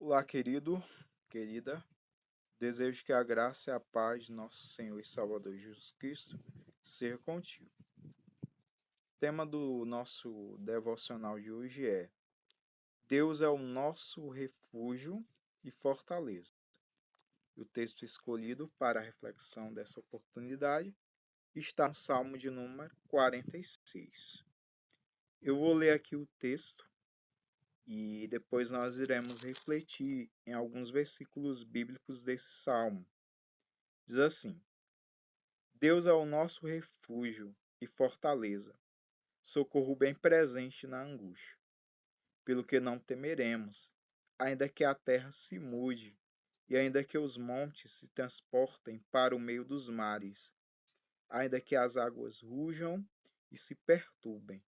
Olá, querido, querida. Desejo que a graça e a paz de nosso Senhor e Salvador Jesus Cristo seja contigo. O tema do nosso devocional de hoje é: Deus é o nosso refúgio e fortaleza. O texto escolhido para a reflexão dessa oportunidade está no Salmo de número 46. Eu vou ler aqui o texto e depois nós iremos refletir em alguns versículos bíblicos desse salmo. Diz assim: Deus é o nosso refúgio e fortaleza, socorro bem presente na angústia. Pelo que não temeremos, ainda que a terra se mude, e ainda que os montes se transportem para o meio dos mares, ainda que as águas rujam e se perturbem,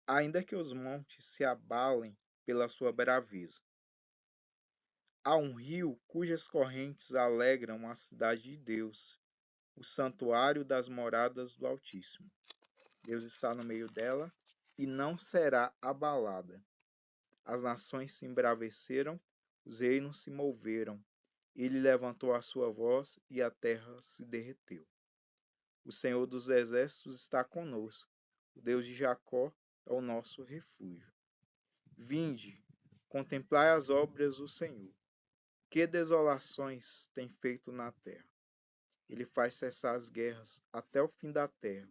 ainda que os montes se abalem pela sua braveza. Há um rio cujas correntes alegram a cidade de Deus, o santuário das moradas do Altíssimo. Deus está no meio dela e não será abalada. As nações se embraveceram, os reinos se moveram. Ele levantou a sua voz e a terra se derreteu. O Senhor dos exércitos está conosco. O Deus de Jacó é o nosso refúgio. Vinde, contemplai as obras do Senhor. Que desolações tem feito na terra. Ele faz cessar as guerras até o fim da terra.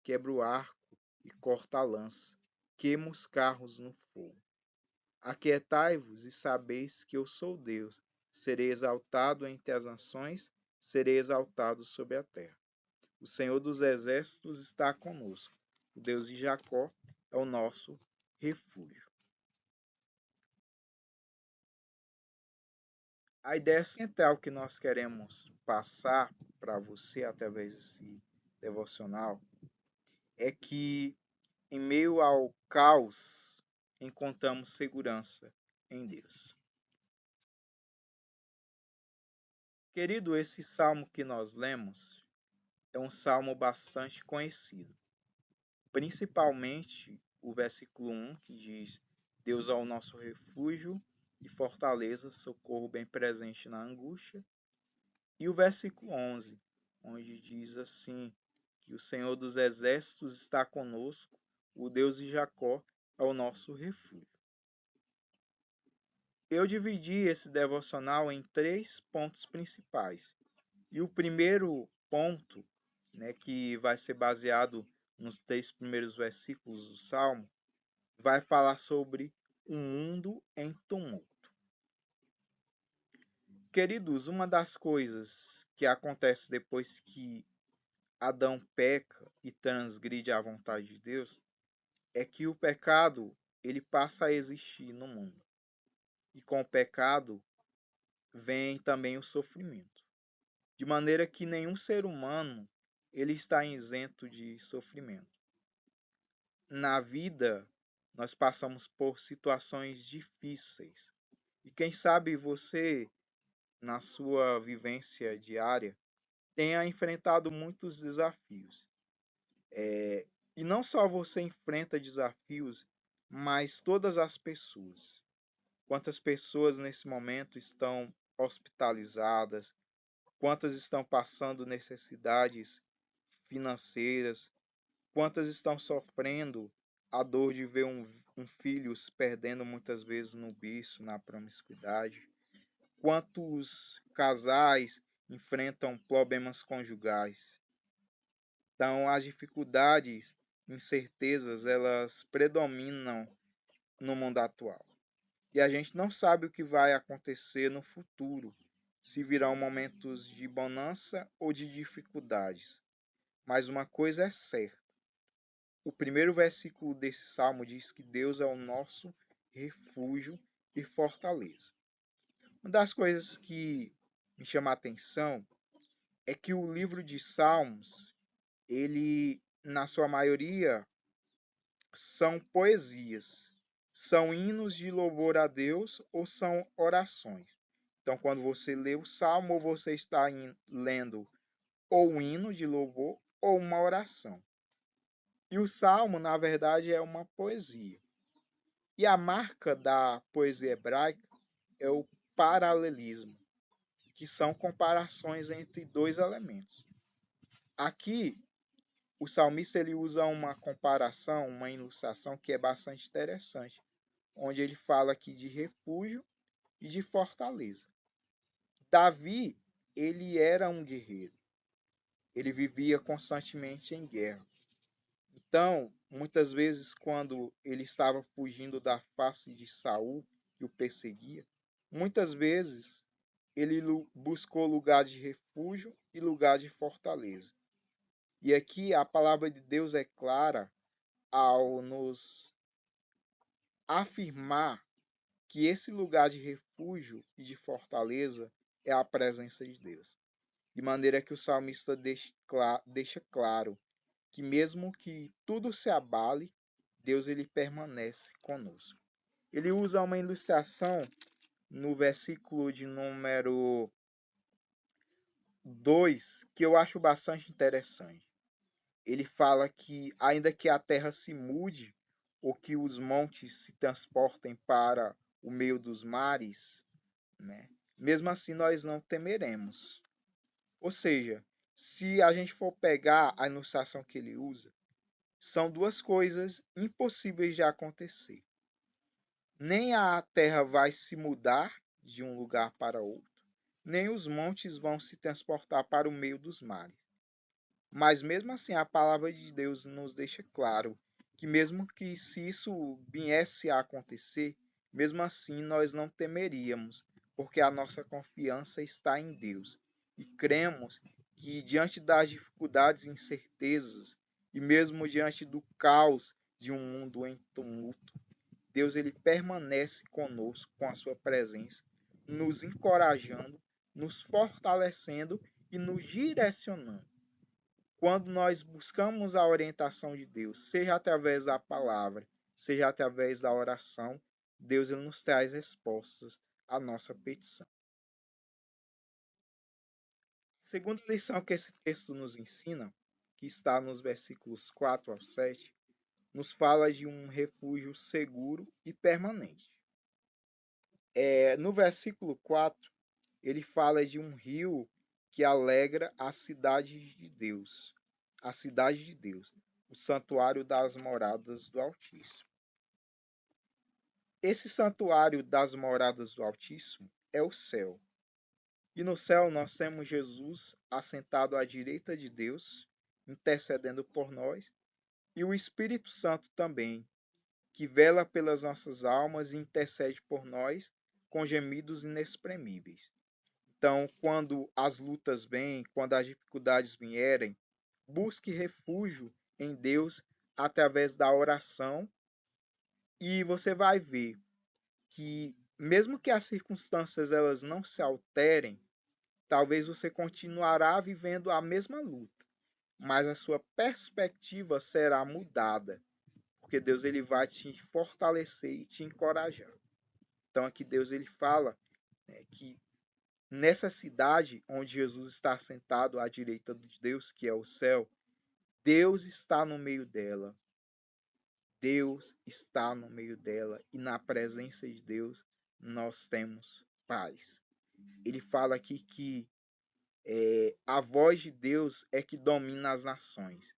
Quebra o arco e corta a lança. Queima os carros no fogo. Aquietai-vos e sabeis que eu sou Deus. Serei exaltado entre as nações, serei exaltado sobre a terra. O Senhor dos exércitos está conosco. O Deus de Jacó é o nosso refúgio. A ideia central que nós queremos passar para você através desse devocional é que, em meio ao caos, encontramos segurança em Deus. Querido, esse salmo que nós lemos é um salmo bastante conhecido, principalmente o versículo 1, que diz: Deus é o nosso refúgio e fortaleza, socorro bem presente na angústia, e o versículo 11, onde diz assim: que o Senhor dos exércitos está conosco, o Deus de Jacó é o nosso refúgio. Eu dividi esse devocional em 3 pontos principais. E o primeiro ponto, que vai ser baseado nos 3 primeiros versículos do Salmo, vai falar sobre um mundo em tumulto. Queridos, uma das coisas que acontece depois que Adão peca e transgride a vontade de Deus é que o pecado ele passa a existir no mundo. E com o pecado vem também o sofrimento. De maneira que nenhum ser humano ele está isento de sofrimento. Na vida, nós passamos por situações difíceis. E quem sabe você, na sua vivência diária, tenha enfrentado muitos desafios. E não só você enfrenta desafios, mas todas as pessoas. Quantas pessoas nesse momento estão hospitalizadas, quantas estão passando necessidades financeiras, quantas estão sofrendo a dor de ver um filho se perdendo muitas vezes no vício, na promiscuidade, quantos casais enfrentam problemas conjugais. Então, as dificuldades, incertezas, elas predominam no mundo atual. E a gente não sabe o que vai acontecer no futuro, se virão momentos de bonança ou de dificuldades. Mas uma coisa é certa. O primeiro versículo desse salmo diz que Deus é o nosso refúgio e fortaleza. Uma das coisas que me chama a atenção é que o livro de Salmos, ele, na sua maioria, são poesias, são hinos de louvor a Deus ou são orações. Então, quando você lê o salmo, você está lendo ou um hino de louvor ou uma oração. E o salmo, na verdade, é uma poesia. E a marca da poesia hebraica é o paralelismo, que são comparações entre dois elementos. Aqui, o salmista ele usa uma comparação, uma ilustração que é bastante interessante, onde ele fala aqui de refúgio e de fortaleza. Davi, ele era um guerreiro. Ele vivia constantemente em guerra. Então, muitas vezes, quando ele estava fugindo da face de Saul, que o perseguia, muitas vezes ele buscou lugar de refúgio e lugar de fortaleza. E aqui a palavra de Deus é clara ao nos afirmar que esse lugar de refúgio e de fortaleza é a presença de Deus. De maneira que o salmista deixa claro que mesmo que tudo se abale, Deus ele permanece conosco. Ele usa uma ilustração no versículo de número 2 que eu acho bastante interessante. Ele fala que ainda que a terra se mude ou que os montes se transportem para o meio dos mares, né? Mesmo assim nós não temeremos. Ou seja, se a gente for pegar a ilustração que ele usa, são duas coisas impossíveis de acontecer. Nem a terra vai se mudar de um lugar para outro, nem os montes vão se transportar para o meio dos mares. Mas mesmo assim, a palavra de Deus nos deixa claro que mesmo que se isso viesse a acontecer, mesmo assim nós não temeríamos, porque a nossa confiança está em Deus. E cremos que diante das dificuldades e incertezas, e mesmo diante do caos de um mundo em tumulto, Deus ele permanece conosco com a sua presença, nos encorajando, nos fortalecendo e nos direcionando. Quando nós buscamos a orientação de Deus, seja através da palavra, seja através da oração, Deus ele nos traz respostas à nossa petição. A segunda lição que esse texto nos ensina, que está nos versículos 4 ao 7, nos fala de um refúgio seguro e permanente. No versículo 4, ele fala de um rio que alegra a cidade de Deus, o santuário das moradas do Altíssimo. Esse santuário das moradas do Altíssimo é o céu. E no céu nós temos Jesus assentado à direita de Deus, intercedendo por nós, e o Espírito Santo também, que vela pelas nossas almas e intercede por nós com gemidos inexprimíveis. Então, quando as lutas vêm, quando as dificuldades vierem, busque refúgio em Deus através da oração e você vai ver que mesmo que as circunstâncias elas não se alterem, talvez você continuará vivendo a mesma luta, mas a sua perspectiva será mudada, porque Deus ele vai te fortalecer e te encorajar. Então aqui Deus ele fala, né, que nessa cidade onde Jesus está sentado à direita de Deus, que é o céu, Deus está no meio dela. Deus está no meio dela e na presença de Deus nós temos paz. Ele fala aqui que a voz de Deus é que domina as nações.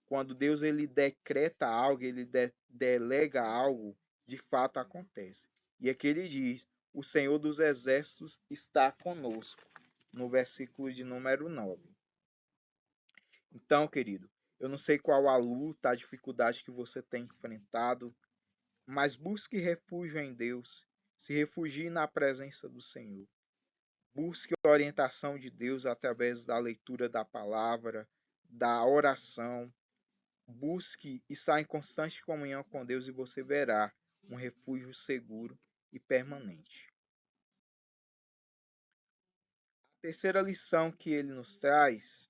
Quando Deus ele decreta algo, ele delega algo, de fato acontece. E aqui ele diz: o Senhor dos Exércitos está conosco, no versículo de número 9. Então, querido, eu não sei qual a luta, a dificuldade que você tem enfrentado, mas busque refúgio em Deus, se refugie na presença do Senhor. Busque a orientação de Deus através da leitura da palavra, da oração. Busque estar em constante comunhão com Deus e você verá um refúgio seguro e permanente. A terceira lição que ele nos traz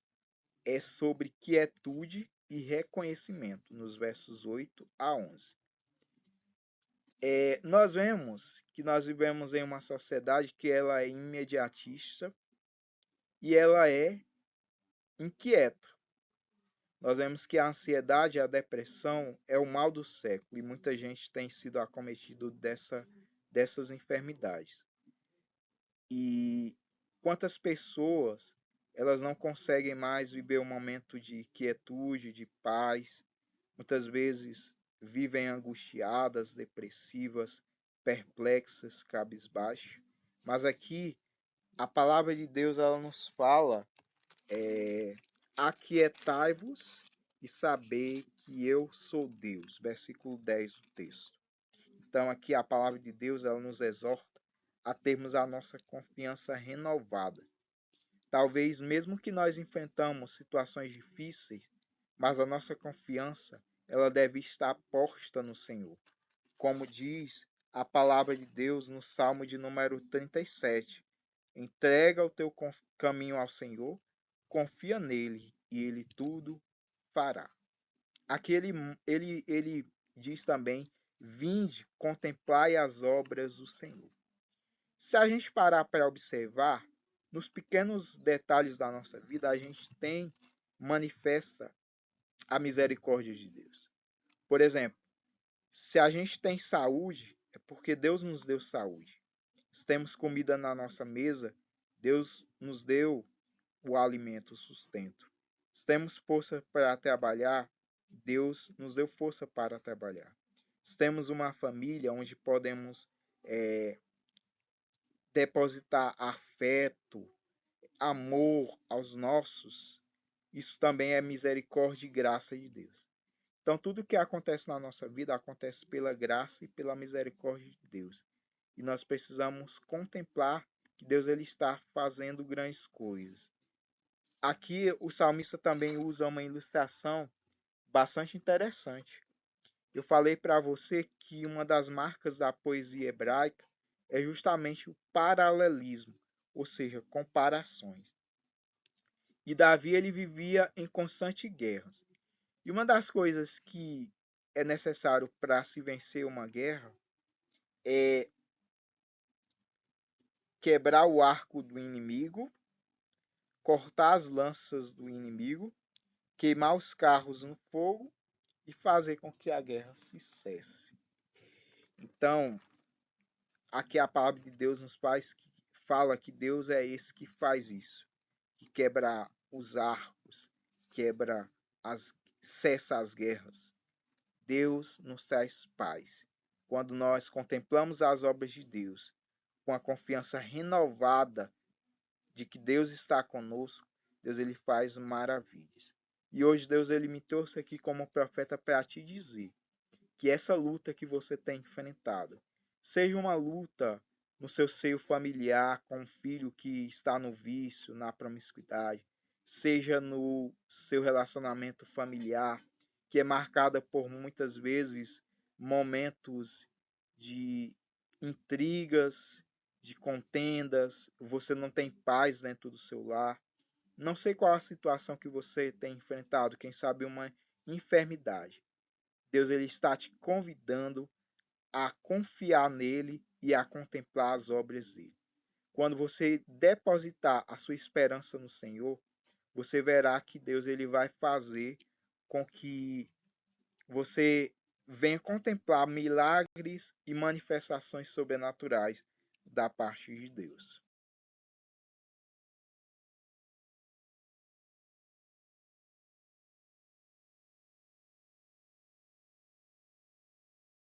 é sobre quietude e reconhecimento, nos versos 8 a 11. Nós vemos que nós vivemos em uma sociedade que ela é imediatista e ela é inquieta. Nós vemos que a ansiedade e a depressão é o mal do século e muita gente tem sido acometido dessas enfermidades. E quantas pessoas elas não conseguem mais viver um momento de quietude, de paz, muitas vezes vivem angustiadas, depressivas, perplexas, cabisbaixo. Mas aqui a palavra de Deus ela nos fala: aquietai-vos e sabei que eu sou Deus. Versículo 10 do texto. Então aqui a palavra de Deus ela nos exorta a termos a nossa confiança renovada. Talvez mesmo que nós enfrentamos situações difíceis, mas a nossa confiança ela deve estar posta no Senhor. Como diz a palavra de Deus no Salmo de número 37. Entrega o teu caminho ao Senhor, confia nele e ele tudo fará. Aqui ele diz também: vinde, contemplai as obras do Senhor. Se a gente parar para observar, nos pequenos detalhes da nossa vida, a gente manifesta a misericórdia de Deus. Por exemplo, se a gente tem saúde, é porque Deus nos deu saúde. Se temos comida na nossa mesa, Deus nos deu o alimento, o sustento. Se temos força para trabalhar, Deus nos deu força para trabalhar. Se temos uma família onde podemos depositar afeto, amor aos nossos, isso também é misericórdia e graça de Deus. Então, tudo que acontece na nossa vida acontece pela graça e pela misericórdia de Deus. E nós precisamos contemplar que Deus ele está fazendo grandes coisas. Aqui o salmista também usa uma ilustração bastante interessante. Eu falei para você que uma das marcas da poesia hebraica é justamente o paralelismo, ou seja, comparações. E Davi ele vivia em constante guerra. E uma das coisas que é necessário para se vencer uma guerra é quebrar o arco do inimigo, cortar as lanças do inimigo, queimar os carros no fogo e fazer com que a guerra se cesse. Então, aqui a palavra de Deus nos fala que Deus é esse que faz isso, que quebra os arcos, cessa as guerras. Deus nos traz paz. Quando nós contemplamos as obras de Deus, com a confiança renovada de que Deus está conosco, Deus ele faz maravilhas. E hoje Deus ele me trouxe aqui como profeta para te dizer que essa luta que você tem enfrentado, seja uma luta no seu seio familiar com um filho que está no vício, na promiscuidade, seja no seu relacionamento familiar, que é marcada por muitas vezes momentos de intrigas, de contendas, você não tem paz dentro do seu lar. Não sei qual a situação que você tem enfrentado, quem sabe uma enfermidade. Deus ele está te convidando a confiar nele e a contemplar as obras dele. Quando você depositar a sua esperança no Senhor, você verá que Deus ele vai fazer com que você venha contemplar milagres e manifestações sobrenaturais da parte de Deus.